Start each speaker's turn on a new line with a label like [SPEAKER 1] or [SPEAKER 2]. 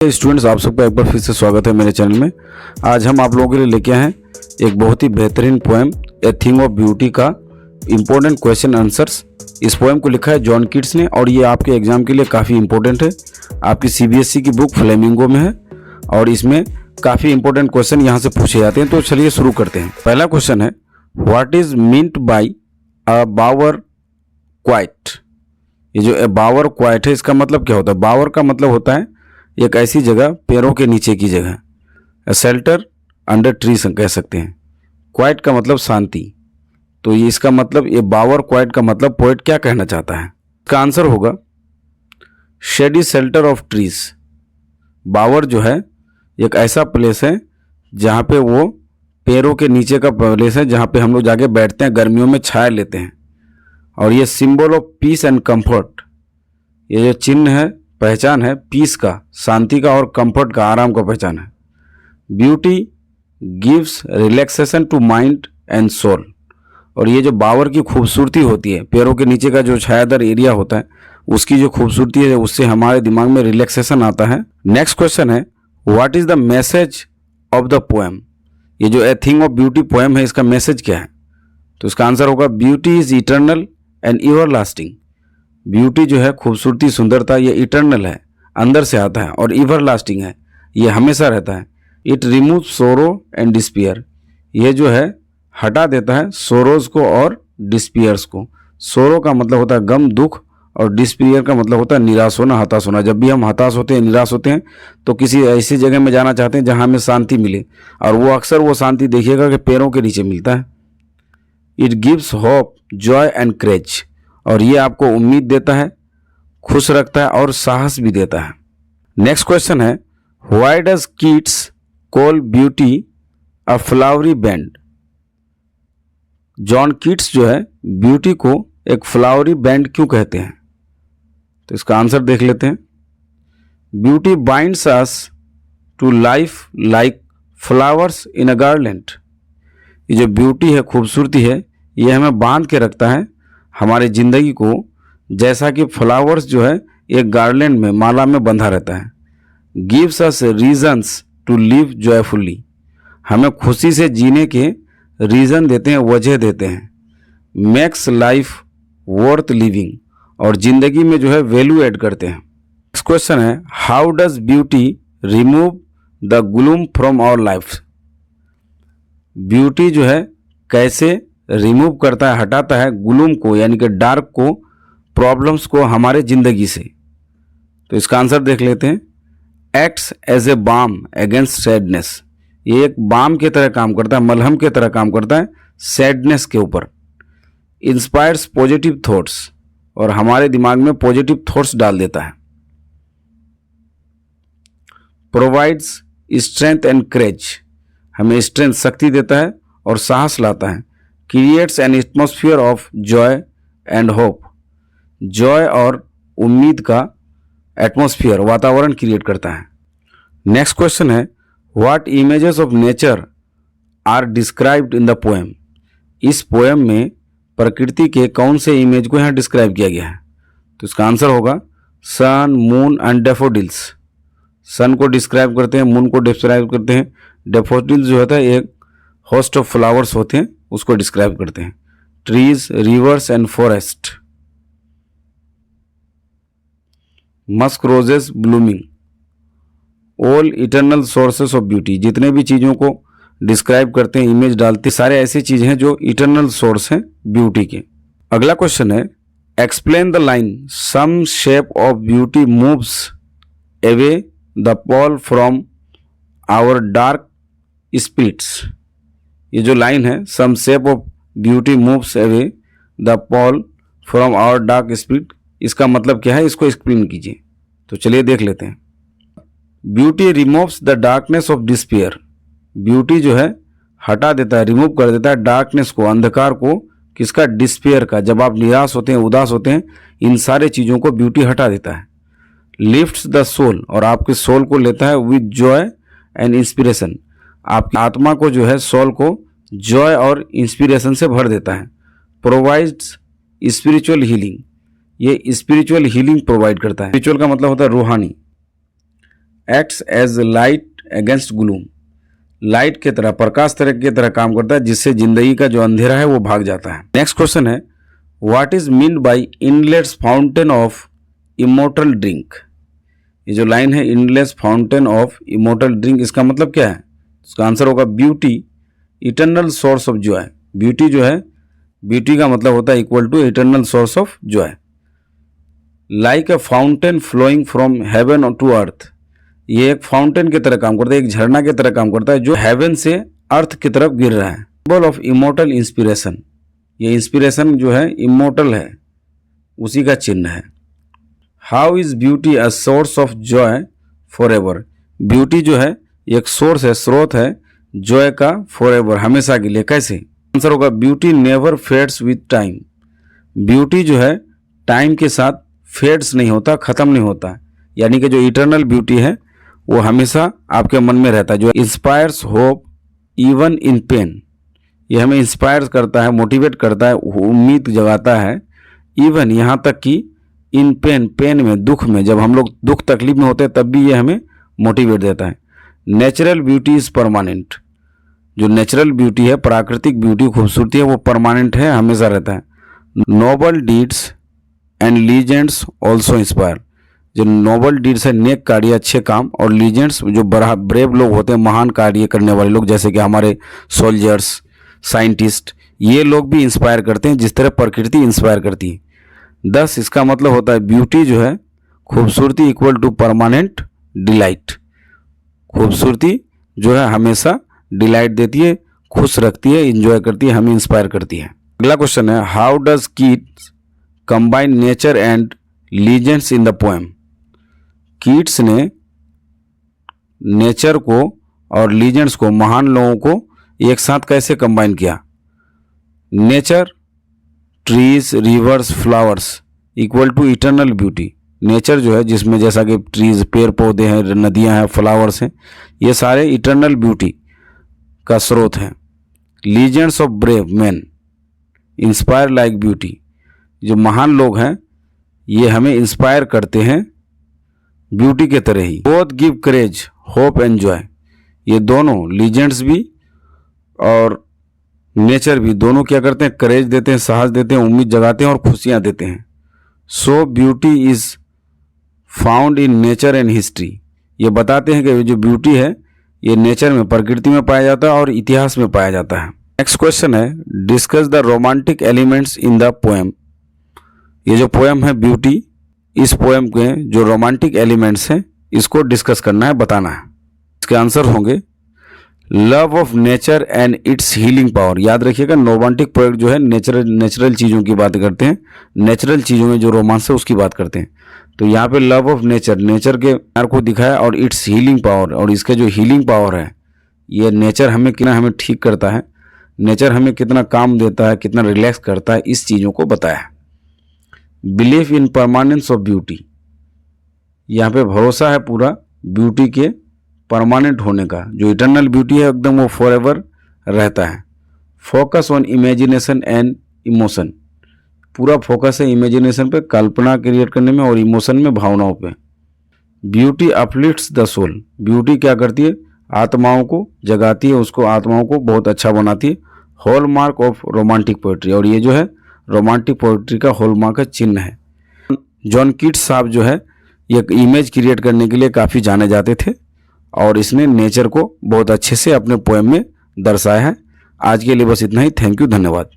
[SPEAKER 1] Students, आप सबका एक बार फिर से स्वागत है मेरे चैनल में। आज हम आप लोगों के लिए लेके आए हैं एक बहुत ही बेहतरीन poem a thing of beauty का इम्पोर्टेंट क्वेश्चन आंसर्स। इस पोएम को लिखा है जॉन कीट्स ने और ये आपके एग्जाम के लिए काफ़ी इंपॉर्टेंट है। आपकी सीबीएसई की बुक फ्लेमिंगो में है और इसमें काफ़ी इंपॉर्टेंट क्वेश्चन यहाँ से पूछे जाते हैं। तो चलिए शुरू करते हैं। पहला क्वेश्चन है, what is meant by a bower quiet. ये जो ए बावर क्वाइट है, इसका मतलब क्या होता है? बावर का मतलब होता है एक ऐसी जगह, पैरों के नीचे की जगह। शेल्टर अंडर ट्री कह सकते हैं। क्वाइट का मतलब शांति। तो ये इसका मतलब, ये बावर क्वाइट का मतलब पोएट क्या कहना चाहता है? इसका आंसर होगा शेडी शेल्टर ऑफ ट्रीज। बावर जो है एक ऐसा प्लेस है जहाँ पे वो पैरों के नीचे का प्लेस है, जहाँ पे हम लोग जाके बैठते हैं, गर्मियों में छाया लेते हैं। और ये symbol of peace and comfort. ये जो चिन्ह है, पहचान है पीस का, शांति का, और कंफर्ट का, आराम का पहचान है। Beauty gives relaxation to mind and soul. और ये जो बावर की खूबसूरती होती है, पैरों के नीचे का जो छायादार एरिया होता है, उसकी जो खूबसूरती है, उससे हमारे दिमाग में रिलैक्सेशन आता है। नेक्स्ट क्वेश्चन है, what is the message of the poem. ये जो a thing of beauty poem है, इसका मैसेज क्या है? तो इसका आंसर होगा beauty is eternal and ever lasting. Beauty जो है, खूबसूरती, सुंदरता, ये इटर्नल है, अंदर से आता है, और एवर लास्टिंग है, ये हमेशा रहता है। It remove sorrow and disappear. ये जो है हटा देता है सोरोज को और डिस्पियर्स को। सोरो का मतलब होता है गम, दुख, और डिस्पियर का मतलब होता है निराश होना, हताश होना। जब भी हम हताश होते हैं, निराश होते हैं, तो किसी ऐसी जगह में जाना चाहते हैं जहां हमें शांति मिले, और वो अक्सर वो शांति देखिएगा कि पैरों के नीचे मिलता है। It gives hope, Joy and courage. और ये आपको उम्मीद देता है, खुश रखता है, और साहस भी देता है। नेक्स्ट क्वेश्चन है, why does Keats call beauty a flowery band. John Keats जो है ब्यूटी को एक फ्लावरी बैंड क्यों कहते हैं? तो इसका आंसर देख लेते हैं। Beauty binds us to life like flowers in a garland. ये जो ब्यूटी है, खूबसूरती है, ये हमें बांध के रखता है हमारी जिंदगी को, जैसा कि फ्लावर्स जो है एक गार्लैंड में, माला में बंधा रहता है। Gives us reasons to live joyfully. हमें खुशी से जीने के रीजन देते हैं, वजह देते हैं। Makes life worth living. और जिंदगी में जो है वैल्यू ऐड करते हैं। नेक्स्ट क्वेश्चन है, how does beauty remove the gloom from our life. Beauty जो है कैसे रिमूव करता है, हटाता है ग्लूम को, यानी कि डार्क को, प्रॉब्लम्स को हमारे जिंदगी से। तो इसका आंसर देख लेते हैं। Acts as a balm against sadness. ये एक बाम की तरह काम करता है, मलहम की तरह काम करता है सैडनेस के ऊपर। Inspires positive thoughts. और हमारे दिमाग में पॉजिटिव थॉट्स डाल देता है। Provides strength and courage. हमें स्ट्रेंथ, शक्ति देता है, और साहस लाता है। Creates an atmosphere of joy and hope. Joy और उम्मीद का एटमॉस्फेयर, वातावरण क्रिएट करता है। नेक्स्ट क्वेश्चन है, what images of nature are described in the poem. इस पोएम में प्रकृति के कौन से इमेज को यहाँ डिस्क्राइब किया गया है? तो इसका आंसर होगा सन, मून एंड डेफोडिल्स। सन को डिस्क्राइब करते हैं, मून को डिस्क्राइब करते हैं, डेफोडिल्स जो होता है एक होस्ट ऑफ फ्लावर्स होते हैं, उसको डिस्क्राइब करते हैं। Trees, reverse and forest. Musk roses blooming. All eternal sources of beauty. जितने भी चीज़ों को डिस्क्राइब करते हैं, इमेज डालते हैं, सारे ऐसी चीज़ें हैं जो इटर्नल सोर्स हैं ब्यूटी के। अगला क्वेश्चन है, explain the line some shape of beauty moves away the pall from our dark spirits. ये जो लाइन है, some shape of beauty moves away the pall from our dark spirit, इसका मतलब क्या है? इसको एक्सप्लेन कीजिए। तो चलिए देख लेते हैं। Beauty removes the darkness of disappear. Beauty जो है हटा देता है, रिमूव कर देता है डार्कनेस को, अंधकार को। किसका? डिस्पियर का। जब आप निराश होते हैं, उदास होते हैं, इन सारे चीज़ों को ब्यूटी हटा देता है। Lifts the soul. और आपके सोल को लेता है विद जॉय एंड इंस्पिरेशन। आपकी आत्मा को जो है, सोल को जॉय और इंस्पिरेशन से भर देता है। Provides spiritual healing. ये स्पिरिचुअल हीलिंग प्रोवाइड करता है। स्पिरिचुअल का मतलब होता है रूहानी। Acts as light against gloom, light की तरह, प्रकाश तरह की तरह काम करता है, जिससे जिंदगी का जो अंधेरा है वो भाग जाता है। नेक्स्ट क्वेश्चन है, what is mean by inlets fountain of immortal drink. ये जो लाइन है, endless fountain of immortal drink, इसका मतलब क्या है? इसका आंसर होगा beauty eternal source of joy. Beauty जो है, ब्यूटी का मतलब होता है equal to eternal source of joy. Like a fountain flowing from heaven to earth, ये एक फाउंटेन की तरह काम करता है, एक झरना की तरह काम करता है जो हेवन से अर्थ की तरफ गिर रहा है। सिंबल ऑफ इमोर्टल इंस्पिरेशन, ये इंस्पिरेशन जो है इमोर्टल है, उसी का चिन्ह है। How is beauty a source of Joy for ever, beauty जो है एक सोर्स है, स्रोत है जॉय का फॉर एवर, हमेशा के लिए। कैसे? आंसर होगा beauty never fades with time, beauty जो है टाइम के साथ फेड्स नहीं होता, खत्म नहीं होता, यानी कि जो इटर्नल ब्यूटी है वो हमेशा आपके मन में रहता है। जो inspires hope even in pen, ये हमें इंस्पायर करता है, मोटिवेट करता है, उम्मीद जगाता है, इवन यहाँ तक कि इन पेन, पेन में, दुख में, जब हम लोग दुख तकलीफ में होते हैं तब भी ये हमें मोटिवेट देता है। नेचुरल ब्यूटी इज परमानेंट, जो नेचुरल ब्यूटी है, प्राकृतिक ब्यूटी, खूबसूरती है, वो परमानेंट है, हमेशा रहता है। Noble deeds and legends also inspire, जो नोबल डीड्स है, नेक कार्य, अच्छे काम, और लीजेंड्स जो बड़ा ब्रेव लोग होते हैं, महान कार्य करने वाले लोग, जैसे कि हमारे सोल्जर्स, साइंटिस्ट, ये लोग भी इंस्पायर करते हैं जिस तरह प्रकृति इंस्पायर करती है। 10 इसका मतलब होता है ब्यूटी जो है, खूबसूरती इक्वल टू परमानेंट डिलाइट, खूबसूरती जो है हमेशा डिलाइट देती है, खुश रखती है, इंजॉय करती है, हमें इंस्पायर करती है। अगला क्वेश्चन है, how does Keats combine nature and legends in the poem. Keats ने नेचर को और लीजेंड्स को, महान लोगों को एक साथ कैसे कंबाइन किया? Nature, trees, rivers, flowers equal to eternal beauty. Nature जो है, जिसमें जैसा कि ट्रीज, पेड़ पौधे हैं, नदियां हैं, फ्लावर्स हैं, ये सारे इटर्नल ब्यूटी का स्रोत हैं। Legends of brave man inspire like beauty, जो महान लोग हैं ये हमें इंस्पायर करते हैं ब्यूटी के तरह ही। Both give courage, hope and joy, ये दोनों लीजेंड्स भी और नेचर भी, दोनों क्या करते हैं? करेज देते हैं, साहस देते हैं, उम्मीद जगाते हैं और खुशियां देते हैं। सो beauty is found in nature and history, ये बताते हैं कि जो ब्यूटी है ये नेचर में, प्रकृति में पाया जाता है और इतिहास में पाया जाता है। नेक्स्ट क्वेश्चन है, discuss the romantic elements in the poem. ये जो पोएम है ब्यूटी, इस पोएम के जो रोमांटिक एलिमेंट्स हैं इसको डिस्कस करना है, बताना है। इसके आंसर होंगे love of nature and it's healing power. याद रखिएगा, रोमांटिक पोएट जो है नेचुरल चीज़ों की बात करते हैं, नेचुरल चीज़ों में जो रोमांस है उसकी बात करते हैं। तो यहाँ पे लव ऑफ नेचर, नेचर के प्यार को दिखाया, और इट्स हीलिंग पावर, और इसका जो हीलिंग पावर है, ये नेचर हमें कितना हमें ठीक करता है, नेचर हमें कितना काम देता है, कितना रिलैक्स करता है, इस चीज़ों को बताया। Belief in permanence of beauty, यहाँ पे भरोसा है पूरा ब्यूटी के परमानेंट होने का, जो इटर्नल ब्यूटी है एकदम वो फॉर एवर रहता है। Focus on imagination and emotion, पूरा फोकस है इमेजिनेशन पे, कल्पना क्रिएट करने में, और इमोशन में, भावनाओं पे। Beauty uplifts the soul, beauty क्या करती है? आत्माओं को जगाती है, उसको, आत्माओं को बहुत अच्छा बनाती है। हॉलमार्क ऑफ रोमांटिक पोएट्री, और ये जो है रोमांटिक पोएट्री का हॉलमार्क का चिन्ह है। जॉन कीट्स साहब जो है ये इमेज क्रिएट करने के लिए काफ़ी जाने जाते थे, और इसने नेचर को बहुत अच्छे से अपने पोएम में दर्शाया है। आज के लिए बस इतना ही। थैंक यू, धन्यवाद।